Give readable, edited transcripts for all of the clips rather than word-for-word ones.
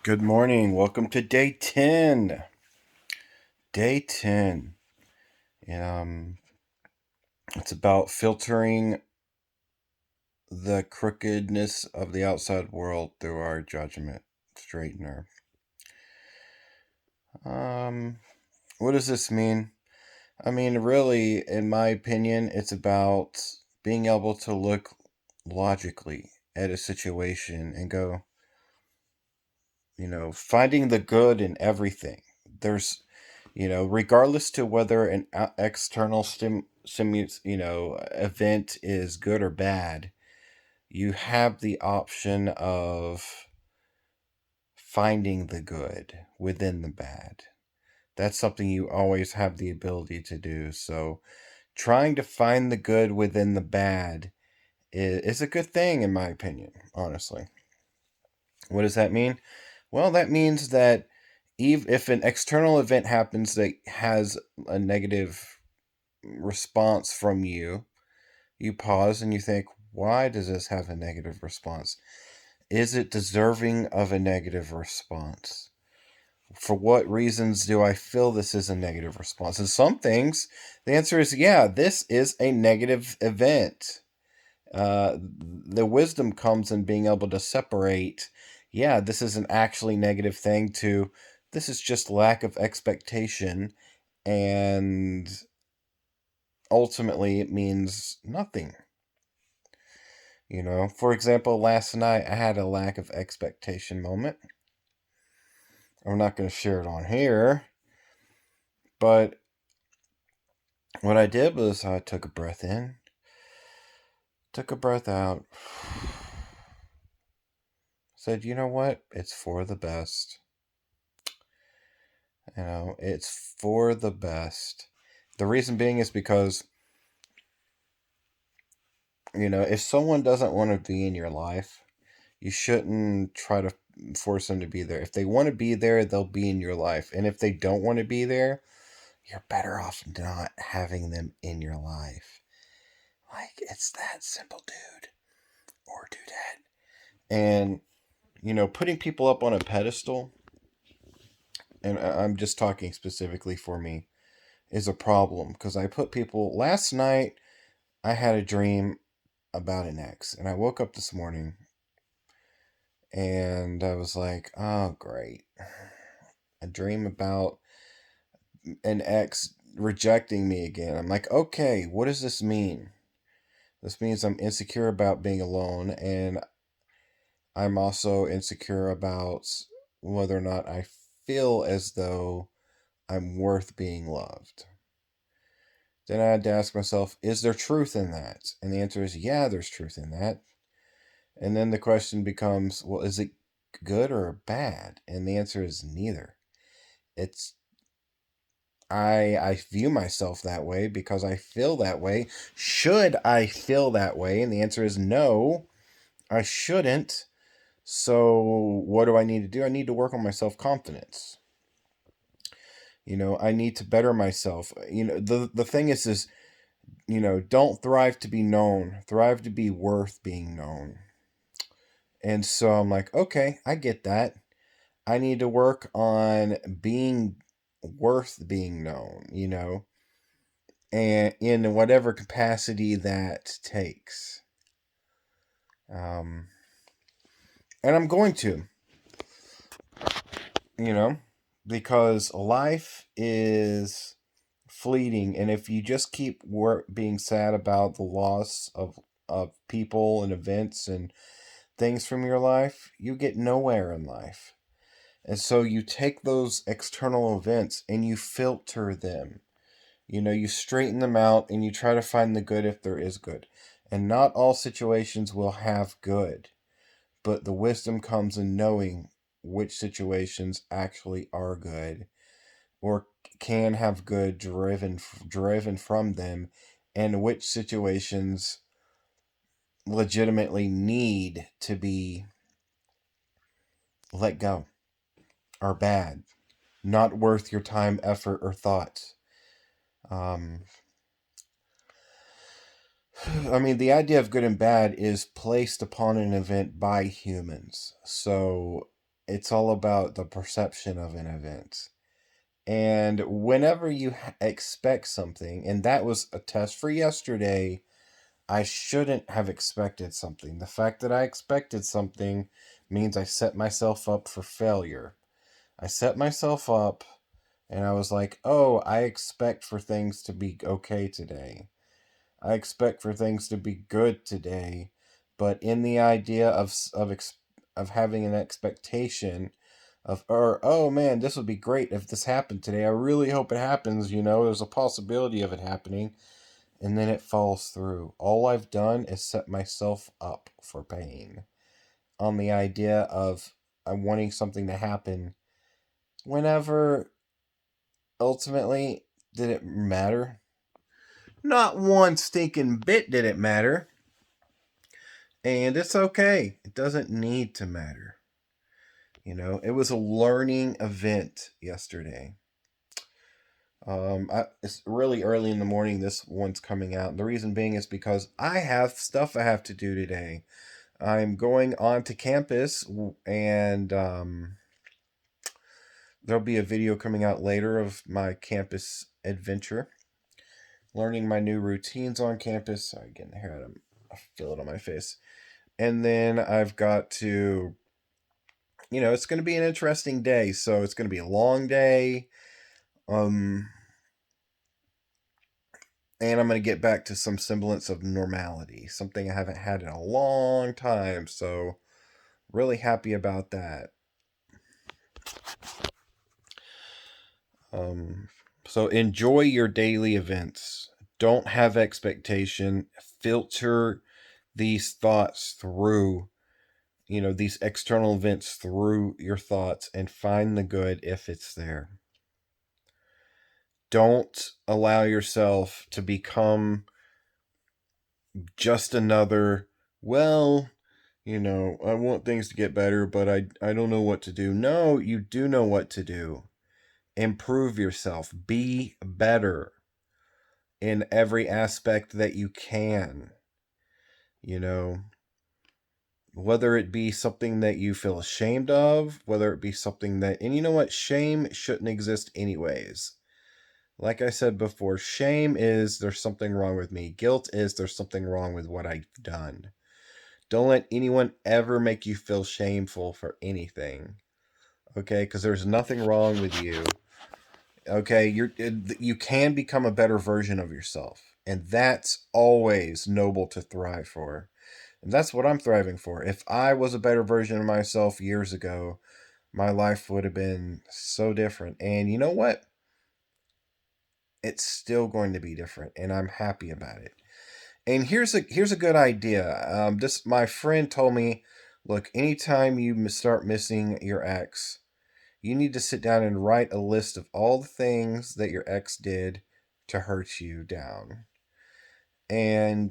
Good morning. Welcome to day 10. Day 10. Um, it's about filtering the crookedness of the outside world through our judgment straightener. What does this mean? I mean, really, in my opinion, it's about being able to look logically at a situation and go, finding the good in everything. There's regardless to whether an external event is good or bad, you have the option of finding the good within the bad. That's something you always have the ability to do. So, trying to find the good within the bad is a good thing, in my opinion, honestly. What does that mean? Well, that means that if an external event happens that has a negative response from you, you pause and you think, why does this have a negative response? Is it deserving of a negative response? For what reasons do I feel this is a negative response? And some things, the answer is yeah, this is a negative event. The wisdom comes in being able to separate, yeah, this is an actually negative thing, to this is just lack of expectation, and ultimately it means nothing. For example, last night I had a lack of expectation moment. I'm not going to share it on here, but what I did was I took a breath in, took a breath out, said, you know what? It's for the best. It's for the best. The reason being is because, if someone doesn't want to be in your life, you shouldn't try to force them to be there. If they want to be there, they'll be in your life. And if they don't want to be there, you're better off not having them in your life. Like, it's that simple, dude. Or dudette. And, putting people up on a pedestal, and I'm just talking specifically for me, is a problem. Because I put people. Last night, I had a dream about an ex. And I woke up this morning and I was like, oh, great. A dream about an ex rejecting me again. I'm like, okay, what does this mean? This means I'm insecure about being alone, and I'm also insecure about whether or not I feel as though I'm worth being loved. Then I had to ask myself, is there truth in that? And the answer is, yeah, there's truth in that. And then the question becomes, well, is it good or bad? And the answer is neither. It's I view myself that way because I feel that way. Should I feel that way? And the answer is no, I shouldn't. So what do I need to do? I need to work on my self-confidence. I need to better myself. The thing is don't thrive to be known. Thrive to be worth being known. And so I'm like, okay, I get that. I need to work on being worth being known, and in whatever capacity that takes. Um, and I'm going to, you know, because life is fleeting, and if you just keep being sad about the loss of people and events and things from your life, you get nowhere in life. And so you take those external events and you filter them. You straighten them out and you try to find the good if there is good. And not all situations will have good, but the wisdom comes in knowing which situations actually are good or can have good driven from them, and which situations legitimately need to be let go, are bad, not worth your time, effort, or thought. Um, I mean, the idea of good and bad is placed upon an event by humans. So It's all about the perception of an event. And whenever you expect something, and that was a test for yesterday, I shouldn't have expected something. The fact that I expected something means I set myself up for failure. I set myself up and I was like, oh, I expect for things to be okay today. I expect for things to be good today. But in the idea of having an expectation of, or, oh man, this would be great if this happened today. I really hope it happens. There's a possibility of it happening. And then it falls through. All I've done is set myself up for pain on the idea of I'm wanting something to happen whenever ultimately did it matter? Not one stinking bit did it matter. And it's okay. It doesn't need to matter. It was a learning event yesterday. It's really early in the morning. This one's coming out. The reason being is because I have stuff I have to do today. I'm going onto campus, and there'll be a video coming out later of my campus adventure, learning my new routines on campus. Sorry, getting the hair out of, I feel it on my face. And then I've got to, it's going to be an interesting day. So it's going to be a long day. Um, and I'm going to get back to some semblance of normality, something I haven't had in a long time. So, really happy about that. Um, so, enjoy your daily events. Don't have expectation. Filter these thoughts through, these external events through your thoughts and find the good if it's there. Don't allow yourself to become just another, well, I want things to get better, but I don't know what to do. No, you do know what to do. Improve yourself. Be better in every aspect that you can. You know, whether it be something that you feel ashamed of, whether it be something that, and you know what? Shame shouldn't exist anyways. Like I said before, shame is there's something wrong with me. Guilt is there's something wrong with what I've done. Don't let anyone ever make you feel shameful for anything. Okay? Because there's nothing wrong with you. Okay? You can become a better version of yourself. And that's always noble to thrive for. And that's what I'm thriving for. If I was a better version of myself years ago, my life would have been so different. And you know what? It's still going to be different, and I'm happy about it. And here's a good idea. This my friend told me, look, anytime you start missing your ex, you need to sit down and write a list of all the things that your ex did to hurt you down, and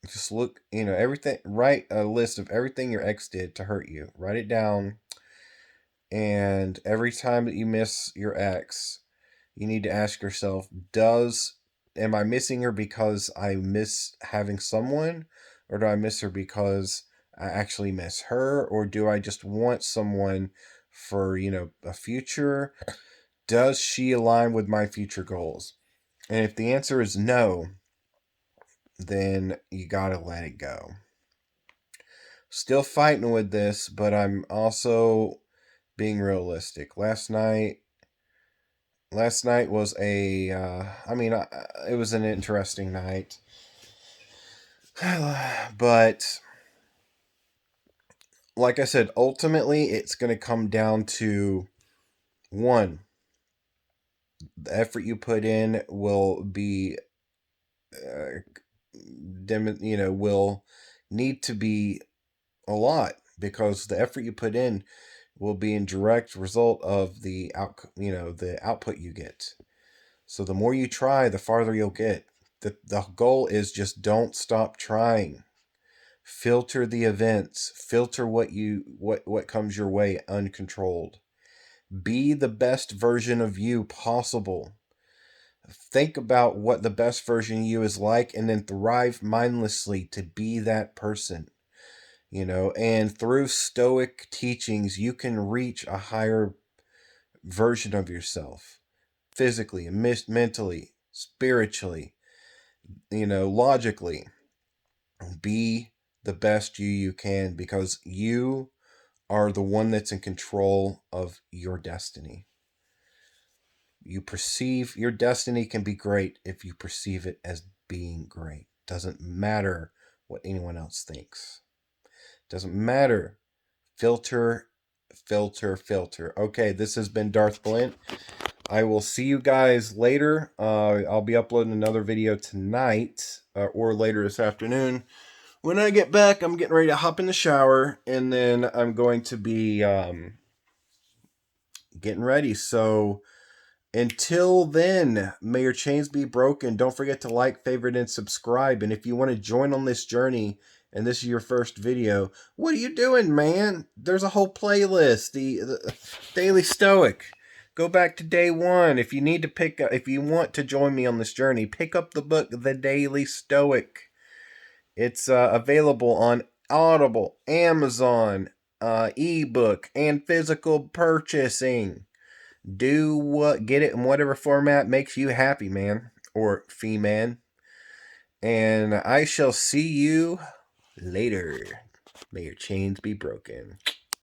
just look, everything. Write a list of everything your ex did to hurt you. Write it down, and every time that you miss your ex, you need to ask yourself, am I missing her because I miss having someone, or do I miss her because I actually miss her, or do I just want someone for, a future? Does she align with my future goals? And if the answer is no, then you got to let it go. Still fighting with this, but I'm also being realistic. Last night was it was an interesting night. But, like I said, ultimately, it's going to come down to one, the effort you put in will be, will need to be a lot, because the effort you put in will be in direct result of the output you get. So the more you try, the farther you'll get. The goal is just don't stop trying. Filter the events. Filter what comes your way uncontrolled. Be the best version of you possible. Think about what the best version of you is like, and then thrive mindlessly to be that person. and through stoic teachings, you can reach a higher version of yourself physically and mentally, spiritually, logically. Be the best you can, because you are the one that's in control of your destiny. You perceive your destiny can be great if you perceive it as being great. Doesn't matter what anyone else thinks. Doesn't matter. Filter, filter, filter. Okay, this has been Darth Blint. I will see you guys later. I'll be uploading another video tonight or later this afternoon. When I get back, I'm getting ready to hop in the shower, and then I'm going to be getting ready. So until then, may your chains be broken. Don't forget to like, favorite, and subscribe. And if you want to join on this journey and this is your first video, what are you doing, man? There's a whole playlist, the Daily Stoic. Go back to day one. If you need to if you want to join me on this journey, pick up the book, The Daily Stoic. It's available on Audible, Amazon, ebook, and physical purchasing. Get it in whatever format makes you happy, man, or female. And I shall see you later. May your chains be broken.